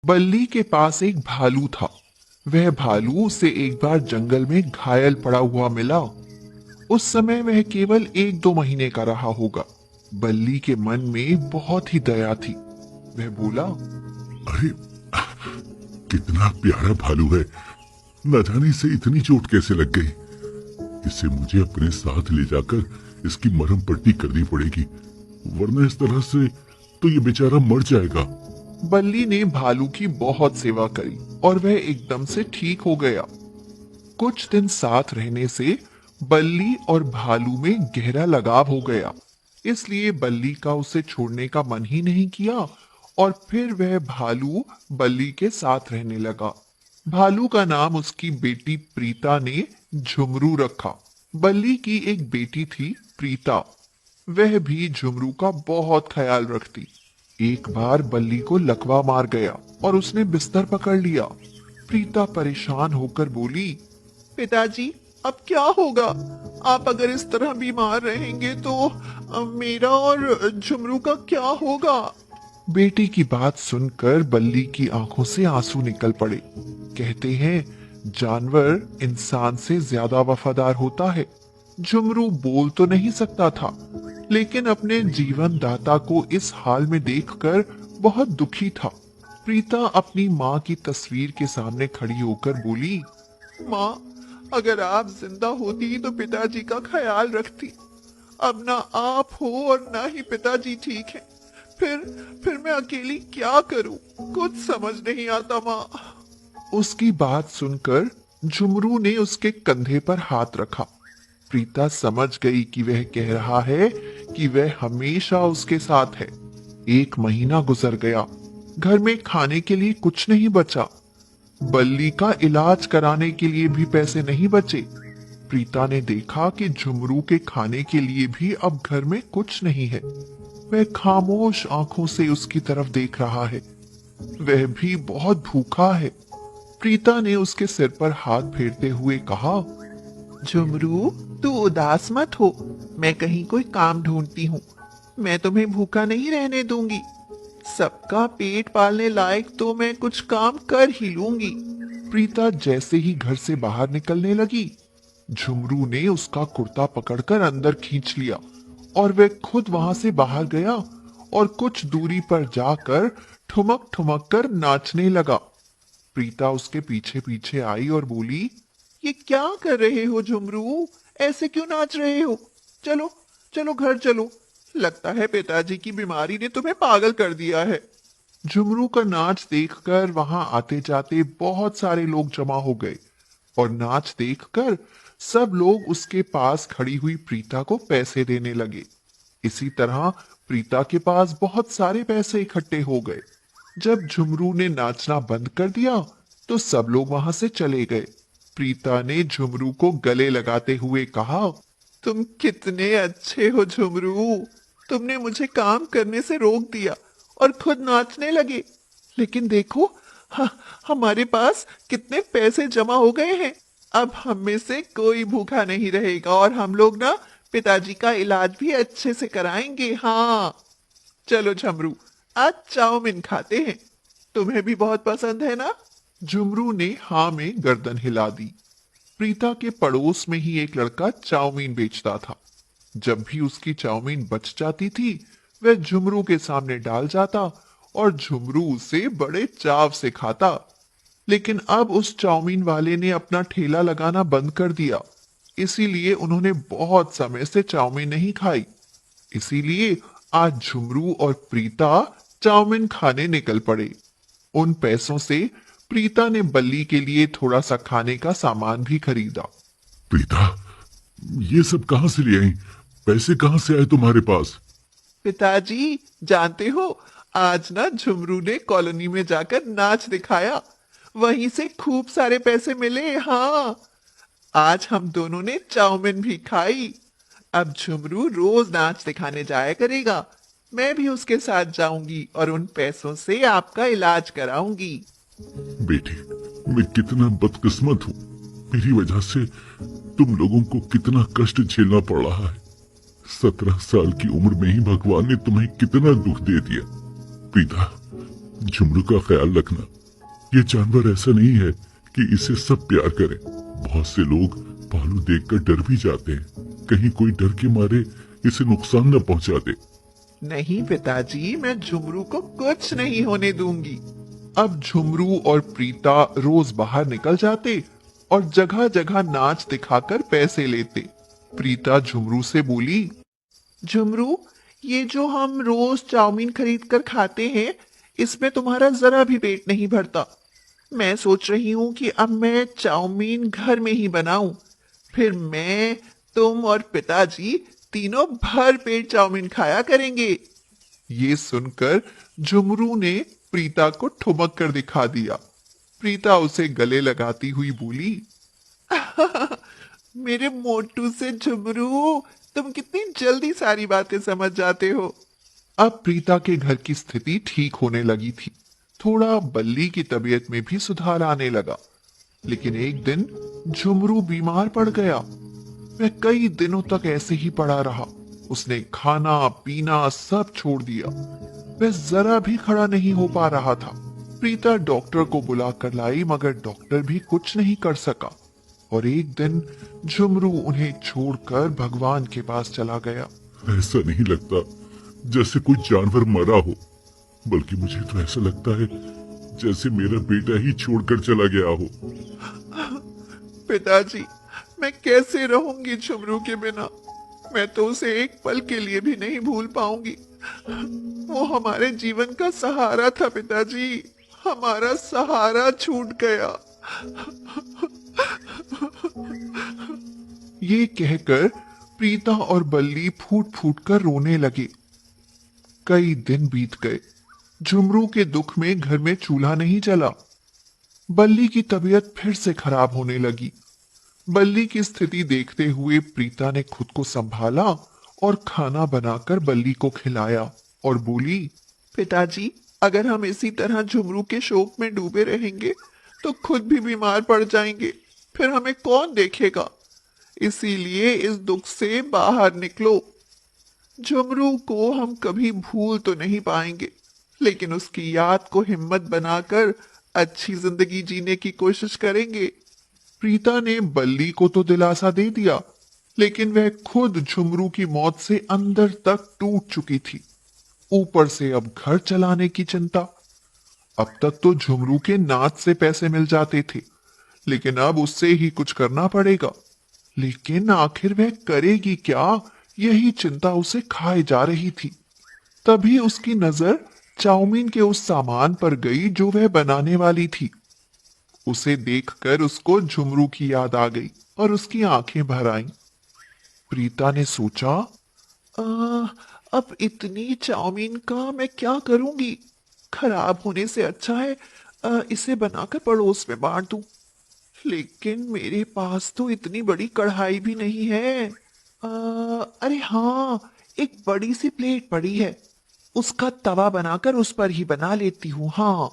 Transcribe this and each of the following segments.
बल्ली के पास एक भालू था। वह भालू उसे एक बार जंगल में घायल पड़ा हुआ मिला। उस समय वह केवल 1-2 महीने का रहा होगा। बल्ली के मन में बहुत ही दया थी। वह बोला, अरे, कितना प्यारा भालू है। न जाने इसे इतनी चोट कैसे लग गई। इसे मुझे अपने साथ ले जाकर इसकी मरहम पट्टी करनी पड़ेगी, वरना इस तरह से तो ये बेचारा मर जाएगा। बल्ली ने भालू की बहुत सेवा करी और वह एकदम से ठीक हो गया। कुछ दिन साथ रहने से बल्ली और भालू में गहरा लगाव हो गया। इसलिए बल्ली का उसे छोड़ने का मन ही नहीं किया और फिर वह भालू बल्ली के साथ रहने लगा। भालू का नाम उसकी बेटी प्रीता ने झुमरू रखा। बल्ली की एक बेटी थी प्रीता। वह भी झुमरू का बहुत ख्याल रखती। एक बार बल्ली को लकवा मार गया और उसने बिस्तर पकड़ लिया। प्रीता परेशान होकर बोली, पिताजी, अब क्या होगा? आप अगर इस तरह बीमार रहेंगे तो मेरा और झुमरू का क्या होगा? बेटी की बात सुनकर बल्ली की आंखों से आंसू निकल पड़े। कहते हैं, जानवर इंसान से ज्यादा वफादार होता है। झुमरू बोल तो नहीं सकता था, लेकिन अपने जीवन दाता को इस हाल में देखकर बहुत दुखी था। प्रीता अपनी माँ की तस्वीर के सामने खड़ी होकर बोली, माँ, अगर आप जिंदा होती तो पिताजी का ख्याल रखती। अब ना आप हो और ना ही पिताजी ठीक है। फिर मैं अकेली क्या करूं? कुछ समझ नहीं आता माँ। उसकी बात सुनकर झुमरू ने उसके कंधे पर हाथ रखा। प्रीता समझ गई कि वह कह रहा है कि वह हमेशा उसके साथ है। 1 महीना गुजर गया। घर में खाने के लिए कुछ नहीं बचा। बल्ली का इलाज कराने के लिए भी पैसे नहीं बचे। प्रीता ने देखा कि झुमरू के खाने के लिए भी अब घर में कुछ नहीं है। वह खामोश आंखों से उसकी तरफ देख रहा है। वह भी बहुत भूखा है। प्रीता ने उसके सिर पर हाथ फेरते हुए कहा, झुमरू, तू उदास मत हो। मैं कहीं कोई काम ढूंढती हूँ। मैं तुम्हें भूखा नहीं रहने दूंगी। सबका पेट पालने लायक तो मैं कुछ काम कर ही लूंगी। प्रीता जैसे ही घर से बाहर निकलने लगी, झुमरू ने उसका कुर्ता पकड़कर अंदर खींच लिया और वह खुद वहां से बाहर गया और कुछ दूरी पर जाकर ठुमक ठुमक कर नाचने लगा। प्रीता उसके पीछे पीछे आई और बोली, ये क्या कर रहे हो झुमरू? ऐसे क्यों नाच रहे हो? चलो चलो घर चलो। लगता है पिताजी की बीमारी ने तुम्हें पागल कर दिया है। झुमरू का नाच देखकर वहां आते जाते बहुत सारे लोग जमा हो गए और नाच देखकर सब लोग उसके पास खड़ी हुई प्रीता को पैसे देने लगे। इसी तरह प्रीता के पास बहुत सारे पैसे इकट्ठे हो गए। जब झुमरू ने नाचना बंद कर दिया तो सब लोग वहां से चले गए। प्रीता ने झुमरू को गले लगाते हुए कहा, तुम कितने अच्छे हो झुमरू। तुमने मुझे काम करने से रोक दिया और खुद नाचने लगे। लेकिन देखो, हमारे पास कितने पैसे जमा हो गए हैं। अब हम में से कोई भूखा नहीं रहेगा और हम लोग ना पिताजी का इलाज भी अच्छे से कराएंगे। हाँ, चलो झुमरू, आज चाउमीन खाते हैं। तुम्हें भी बहुत पसंद है ना? झुमरू ने हाँ में गर्दन हिला दी। प्रीता के पड़ोस में ही एक लड़का चाउमीन बेचता था। जब भी उसकी चाउमीन बच जाती थी, वह झुमरू के सामने डाल जाता और झुमरू उसे बड़े चाव से खाता। लेकिन अब उस चाउमीन वाले ने अपना ठेला लगाना बंद कर दिया। इसीलिए उन्होंने बहुत समय से चाउमीन नहीं खाई। इसीलिए आज झुमरू और प्रीता चाउमीन खाने निकल पड़े। उन पैसों से प्रीता ने बल्ली के लिए थोड़ा सा खाने का सामान भी खरीदा। प्रीता, ये सब कहां से ले आई? पैसे कहां से आए तुम्हारे पास? पिताजी, जानते हो, आज ना झुमरू ने कॉलोनी में जाकर नाच दिखाया। वहीं से खूब सारे पैसे मिले। हाँ, आज हम दोनों ने चाउमीन भी खाई। अब झुमरू रोज नाच दिखाने जाया करेगा। मैं भी उसके साथ जाऊंगी और उन पैसों से आपका इलाज कराऊंगी। बेटी, मैं कितना बदकिस्मत हूँ। मेरी वजह से तुम लोगों को कितना कष्ट झेलना पड़ रहा है। 17 साल की उम्र में ही भगवान ने तुम्हें कितना दुख दे दिया। प्रीता, झुमरू का ख्याल रखना। ये जानवर ऐसा नहीं है कि इसे सब प्यार करें। बहुत से लोग भालू देखकर डर भी जाते हैं, कहीं कोई डर के मारे इसे नुकसान न पहुंचा दे। नहीं पिताजी, मैं झुमरू को कुछ नहीं होने दूंगी। अब झुमरू और प्रीता रोज बाहर निकल जाते और जगह जगह नाच दिखाकर पैसे लेते। प्रीता झुमरू से बोली, झुमरू, ये जो हम रोज चाउमीन खरीद कर खाते हैं, इसमें तुम्हारा जरा भी पेट नहीं भरता। मैं सोच रही हूँ कि अब मैं चाउमीन घर में ही बनाऊं। फिर मैं, तुम और पिताजी तीनों भर पेट चाउमीन खाया करेंगे। ये सुनकर झुमरू ने प्रीता को ठुमक कर दिखा दिया। प्रीता उसे गले लगाती हुई बोली, मेरे मोटू से झुमरू, तुम कितनी जल्दी सारी बातें समझ जाते हो। अब प्रीता के घर की स्थिति ठीक होने लगी थी। थोड़ा बल्ली की तबीयत में भी सुधार आने लगा। लेकिन एक दिन झुमरू बीमार पड़ गया। वह कई दिनों तक ऐसे ही पड़ा रहा। उसने खाना पीना सब छोड़ दिया। वह जरा भी खड़ा नहीं हो पा रहा था। प्रीता डॉक्टर को बुलाकर लाई, मगर डॉक्टर भी कुछ नहीं कर सका। और एक दिन झुमरू उन्हें छोड़कर भगवान के पास चला गया। ऐसा नहीं लगता जैसे कोई जानवर मरा हो, बल्कि मुझे तो ऐसा लगता है जैसे मेरा बेटा ही छोड़कर चला गया हो। पिताजी, मैं कैसे रहूंगी झुमरू के बिना। मैं तो उसे एक पल के लिए भी नहीं भूल पाऊंगी। वो हमारे जीवन का सहारा था पिताजी। हमारा सहारा छूट गया। ये कहकर प्रीता और बल्ली फूट फूट कर रोने लगे। कई दिन बीत गए। झुमरू के दुख में घर में चूल्हा नहीं जला। बल्ली की तबीयत फिर से खराब होने लगी। बल्ली की स्थिति देखते हुए प्रीता ने खुद को संभाला और खाना बनाकर बल्ली को खिलाया और बोली, पिताजी, अगर हम इसी तरह झुमरू के शोक में डूबे रहेंगे तो खुद भी बीमार पड़ जाएंगे। फिर हमें कौन देखेगा। इसीलिए इस दुख से बाहर निकलो। झुमरू को हम कभी भूल तो नहीं पाएंगे, लेकिन उसकी याद को हिम्मत बनाकर अच्छी जिंदगी जीने की कोशिश करेंगे। प्रीता ने बल्ली को तो दिलासा दे दिया, लेकिन वह खुद झुमरू की मौत से अंदर तक टूट चुकी थी। ऊपर से अब घर चलाने की चिंता। अब तक तो झुमरू के नाच से पैसे मिल जाते थे, लेकिन अब उससे ही कुछ करना पड़ेगा। लेकिन आखिर वह करेगी क्या, यही चिंता उसे खाए जा रही थी। तभी उसकी नजर चाउमीन के उस सामान पर गई जो वह बनाने वाली थी। उसे देखकर उसको झुमरू की याद आ गई और उसकी आंखें भर आईं। प्रीता ने सोचा, अब इतनी चाउमीन का मैं क्या करूंगी। खराब होने से अच्छा है इसे बनाकर पड़ोस में बांट दूं। लेकिन मेरे पास तो इतनी बड़ी कढ़ाई भी नहीं है। अरे हाँ, एक बड़ी सी प्लेट पड़ी है, उसका तवा बनाकर उस पर ही बना लेती हूँ। हाँ।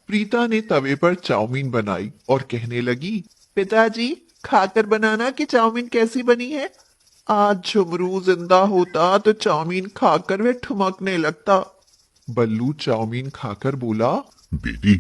प्रीता ने तवे पर चाउमीन बनाई और कहने लगी, पिताजी, खाकर बनाना कि चाउमीन कैसी बनी है। आज झुमरू जिंदा होता तो चाउमीन खाकर वह ठुमकने लगता। बल्लू चाउमीन खाकर बोला, बेटी,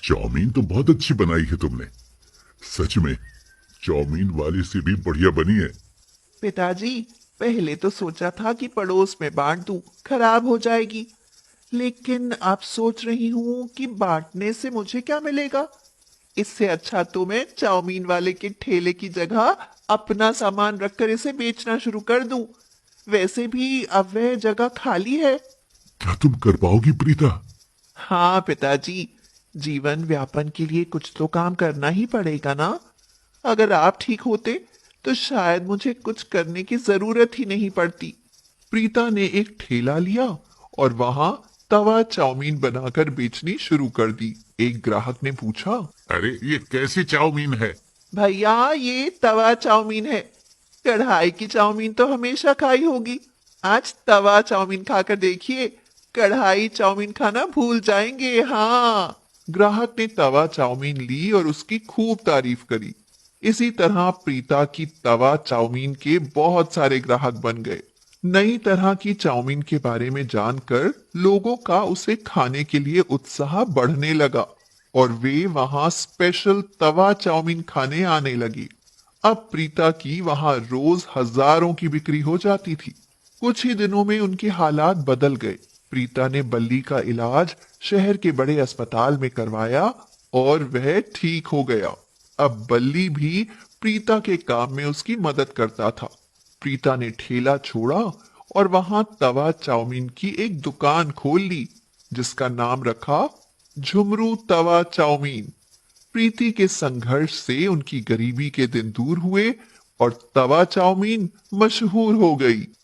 चाउमीन तो बहुत अच्छी बनाई है तुमने। सच में चाउमीन वाले से भी बढ़िया बनी है। पिताजी, पहले तो सोचा था कि पड़ोस में बांट दूं, खराब हो जाएगी। लेकिन अब सोच रही हूं कि बांटने से मुझे क्या मिलेगा। इससे अच्छा तो मैं चाउमीन वाले के ठेले की जगह अपना सामान रखकर इसे बेचना शुरू कर दूं। वैसे भी अब वह जगह खाली है। क्या तुम कर पाओगी प्रीता? हाँ पिताजी, जीवन व्यापन के लिए कुछ तो काम करना ही पड़ेगा ना। अगर आप ठीक होते तो शायद मुझे कुछ करने की जरूरत ही नहीं पड़ती। प्रीता ने एक ठेला लिया और वहां तवा चाउमीन बनाकर बेचनी शुरू कर दी। एक ग्राहक ने पूछा, अरे ये कैसी चाउमीन है? भैया, ये तवा चाउमीन है। कढ़ाई की चाउमीन तो हमेशा खाई होगी, आज तवा चाउमीन खाकर देखिए, कढ़ाई चाउमीन खाना भूल जाएंगे। हाँ। ग्राहक ने तवा चाउमीन ली और उसकी खूब तारीफ करी। इसी तरह प्रीता की तवा चाउमीन के बहुत सारे ग्राहक बन गए। नई तरह की चाउमीन के बारे में जानकर लोगों का उसे खाने के लिए उत्साह बढ़ने लगा और वे वहां स्पेशल तवा चाउमीन खाने आने लगी। अब प्रीता की वहां रोज हजारों की बिक्री हो जाती थी। कुछ ही दिनों में उनके हालात बदल गए। प्रीता ने बल्ली का इलाज शहर के बड़े अस्पताल में करवाया और वह ठीक हो गया। अब बल्ली भी प्रीता के काम में उसकी मदद करता था। प्रीता ने ठेला छोड़ा और वहां तवा चाउमीन की एक दुकान खोल ली, जिसका नाम रखा झुमरू तवा चाउमीन। प्रीति के संघर्ष से उनकी गरीबी के दिन दूर हुए और तवा चाउमीन मशहूर हो गई।